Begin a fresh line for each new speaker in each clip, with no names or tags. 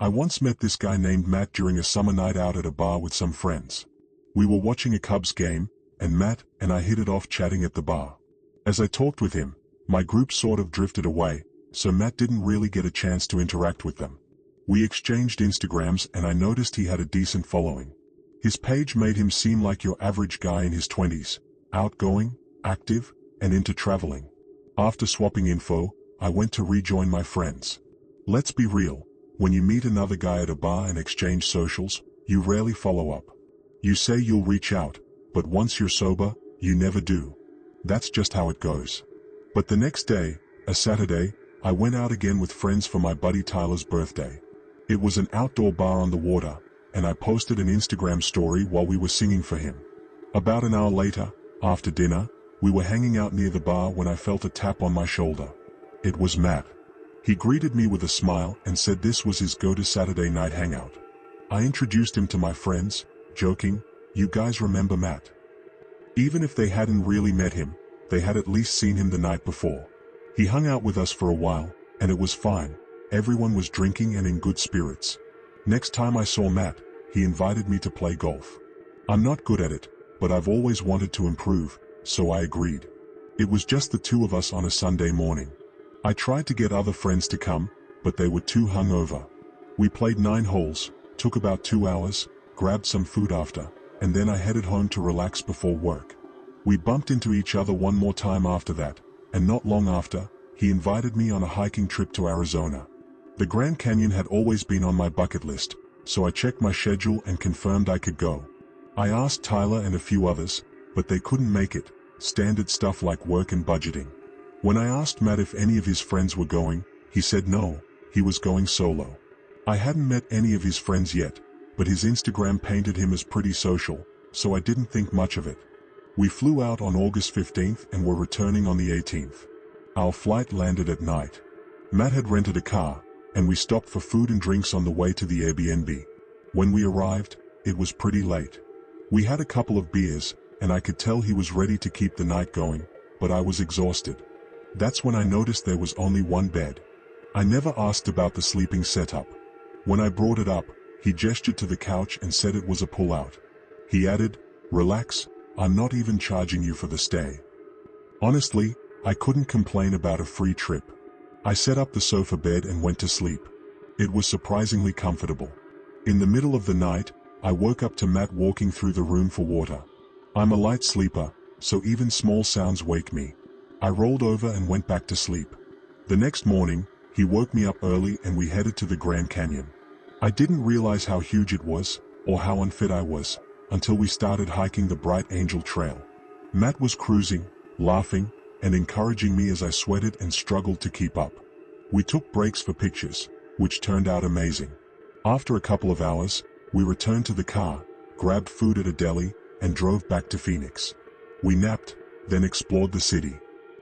I once met this guy named Matt during a summer night out at a bar with some friends. We were watching a Cubs game, and Matt and I hit it off chatting at the bar. As I talked with him, my group sort of drifted away, so Matt didn't really get a chance to interact with them. We exchanged Instagrams and I noticed he had a decent following. His page made him seem like your average guy in his 20s, outgoing, active, and into traveling. After swapping info, I went to rejoin my friends. Let's be real, when you meet another guy at a bar and exchange socials, you rarely follow up. You say you'll reach out, but once you're sober, you never do. That's just how it goes. But the next day, a Saturday, I went out again with friends for my buddy Tyler's birthday. It was an outdoor bar on the water, and I posted an Instagram story while we were singing for him. About an hour later, after dinner, we were hanging out near the bar when I felt a tap on my shoulder. It was Matt. He greeted me with a smile and said this was his go-to Saturday night hangout. I introduced him to my friends, joking, "You guys remember Matt?" Even if they hadn't really met him, they had at least seen him the night before. He hung out with us for a while, and it was fine. Everyone was drinking and in good spirits. Next time I saw Matt, he invited me to play golf. I'm not good at it, but I've always wanted to improve, so I agreed. It was just the two of us on a Sunday morning. I tried to get other friends to come, but they were too hungover. We played 9 holes, took about 2 hours, grabbed some food after, and then I headed home to relax before work. We bumped into each other one more time after that, and not long after, he invited me on a hiking trip to Arizona. The Grand Canyon had always been on my bucket list, so I checked my schedule and confirmed I could go. I asked Tyler and a few others, but they couldn't make it, standard stuff like work and budgeting. When I asked Matt if any of his friends were going, he said no, he was going solo. I hadn't met any of his friends yet, but his Instagram painted him as pretty social, so I didn't think much of it. We flew out on August 15th and were returning on the 18th. Our flight landed at night. Matt had rented a car, and we stopped for food and drinks on the way to the Airbnb. When we arrived, it was pretty late. We had a couple of beers, and I could tell he was ready to keep the night going, but I was exhausted. That's when I noticed there was only one bed. I never asked about the sleeping setup. When I brought it up, he gestured to the couch and said it was a pull-out. He added, "Relax, I'm not even charging you for the stay." Honestly, I couldn't complain about a free trip. I set up the sofa bed and went to sleep. It was surprisingly comfortable. In the middle of the night, I woke up to Matt walking through the room for water. I'm a light sleeper, so even small sounds wake me. I rolled over and went back to sleep. The next morning, he woke me up early and we headed to the Grand Canyon. I didn't realize how huge it was, or how unfit I was, until we started hiking the Bright Angel Trail. Matt was cruising, laughing, and encouraging me as I sweated and struggled to keep up. We took breaks for pictures, which turned out amazing. After a couple of hours, we returned to the car, grabbed food at a deli, and drove back to Phoenix. We napped, then explored the city.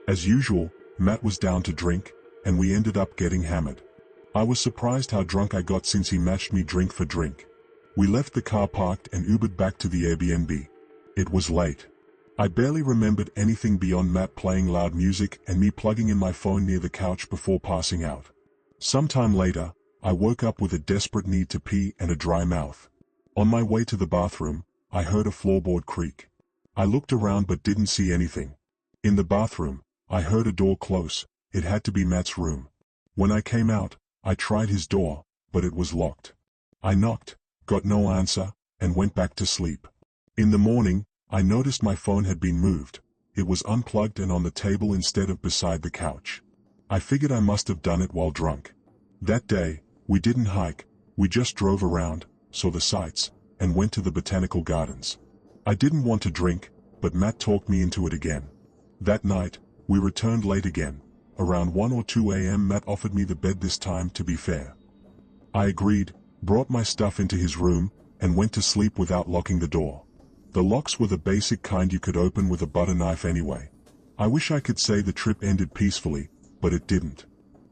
As usual, Matt was down to drink, and we ended up getting hammered. I was surprised how drunk I got since he matched me drink for drink. We left the car parked and Ubered back to the Airbnb. It was late. I barely remembered anything beyond Matt playing loud music and me plugging in my phone near the couch before passing out. Sometime later, I woke up with a desperate need to pee and a dry mouth. On my way to the bathroom, I heard a floorboard creak. I looked around but didn't see anything. In the bathroom, I heard a door close. It had to be Matt's room. When I came out, I tried his door, but it was locked. I knocked, got no answer, and went back to sleep. In the morning, I noticed my phone had been moved. It was unplugged and on the table instead of beside the couch. I figured I must have done it while drunk. That day, we didn't hike, we just drove around, saw the sights, and went to the botanical gardens. I didn't want to drink, but Matt talked me into it again. That night, we returned late again. Around 1 or 2 a.m. Matt offered me the bed this time to be fair. I agreed, brought my stuff into his room, and went to sleep without locking the door. The locks were the basic kind you could open with a butter knife anyway. I wish I could say the trip ended peacefully, but it didn't.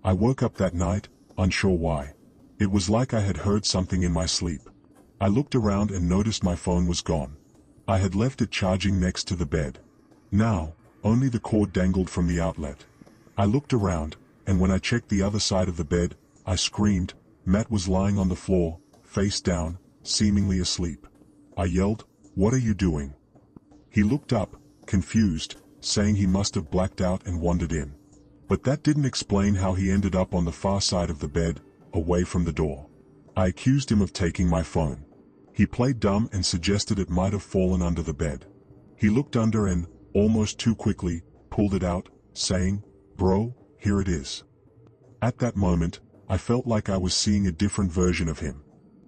I woke up that night, unsure why. It was like I had heard something in my sleep. I looked around and noticed my phone was gone. I had left it charging next to the bed. Now, only the cord dangled from the outlet. I looked around, and when I checked the other side of the bed, I screamed, Matt was lying on the floor, face down, seemingly asleep. I yelled, "What are you doing?" He looked up, confused, saying he must have blacked out and wandered in. But that didn't explain how he ended up on the far side of the bed, away from the door. I accused him of taking my phone. He played dumb and suggested it might have fallen under the bed. He looked under and, almost too quickly, pulled it out, saying, "Bro, here it is." At that moment, I felt like I was seeing a different version of him.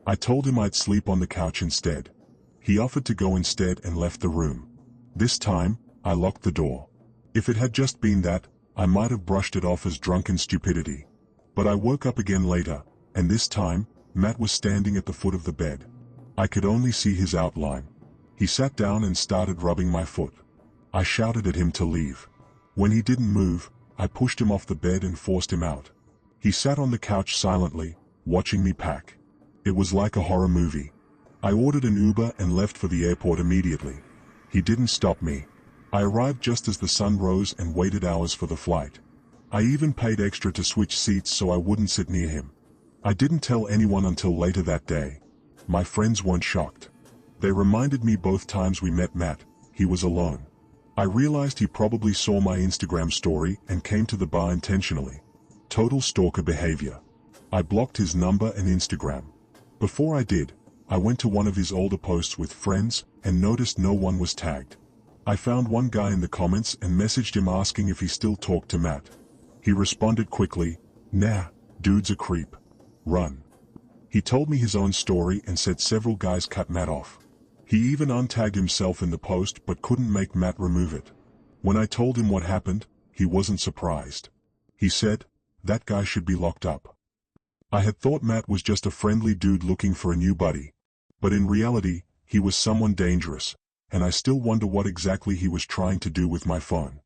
I told him I'd sleep on the couch instead. He offered to go instead and left the room. This time, I locked the door. If it had just been that, I might have brushed it off as drunken stupidity. But I woke up again later, and this time, Matt was standing at the foot of the bed. I could only see his outline. He sat down and started rubbing my foot. I shouted at him to leave. When he didn't move, I pushed him off the bed and forced him out. He sat on the couch silently, watching me pack. It was like a horror movie. I ordered an Uber and left for the airport immediately. He didn't stop me. I arrived just as the sun rose and waited hours for the flight. I even paid extra to switch seats so I wouldn't sit near him. I didn't tell anyone until later that day. My friends weren't shocked. They reminded me both times we met Matt, he was alone. I realized he probably saw my Instagram story and came to the bar intentionally. Total stalker behavior. I blocked his number and Instagram. Before I did, I went to one of his older posts with friends and noticed no one was tagged. I found one guy in the comments and messaged him asking if he still talked to Matt. He responded quickly, "Nah, dude's a creep. Run." He told me his own story and said several guys cut Matt off. He even untagged himself in the post but couldn't make Matt remove it. When I told him what happened, he wasn't surprised. He said, "That guy should be locked up." I had thought Matt was just a friendly dude looking for a new buddy. But in reality, he was someone dangerous, and I still wonder what exactly he was trying to do with my phone.